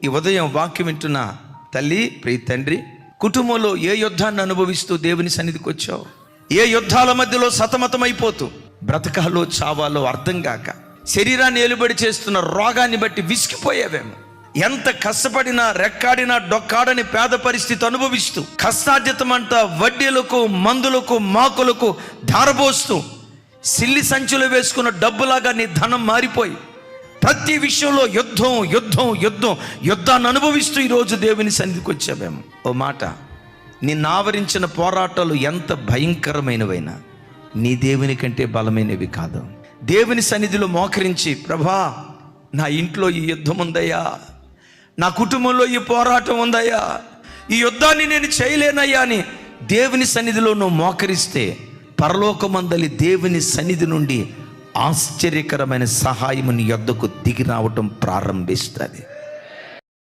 ఈ ఉదయం వాక్యం వింటున్న తల్లి, ప్రియ తండ్రి, కుటుంబంలో ఏ యుద్ధాన్ని అనుభవిస్తూ దేవుని సన్నిధికి వచ్చావు? ఏ యుద్ధాల మధ్యలో సతమతమైపోతూ బ్రతకాలో చావాలో అర్థం కాక శరీరాన్ని ఏలుబడి చేస్తున్న రోగాన్ని బట్టి విసిగిపోయావేమో. ఎంత కష్టపడినా రెక్కాడినా డొక్కాడని పేద పరిస్థితి అనుభవిస్తూ కష్టార్జితమంతా వడ్డీలకు, మందులకు, మాకులకు ధారపోస్తూ సిల్లి సంచులు వేసుకున్న డబ్బులాగా నీ ధనం మారిపోయి ప్రతి విషయంలో యుద్ధం యుద్ధం యుద్ధం యుద్ధాన్ని అనుభవిస్తూ ఈరోజు దేవుని సన్నిధికి వచ్చావేమో. ఓ మాట, నిన్ను ఆవరించిన పోరాటాలు ఎంత భయంకరమైనవైనా నీ దేవుని కంటే బలమైనవి కాదు. దేవుని సన్నిధిలో మోకరించి, ప్రభా నా ఇంట్లో ఈ యుద్ధం ఉందయ్యా, నా కుటుంబంలో ఈ పోరాటం ఉందయ్యా, ఈ యుద్ధాన్ని నేను చేయలేనయ్యా అని దేవుని సన్నిధిలో నువ్వు మోకరిస్తే పరలోకమందలి దేవుని సన్నిధి నుండి ఆశ్చర్యకరమైన సహాయం నీ యొద్దకు దిగి రావటం ప్రారంభిస్తుంది.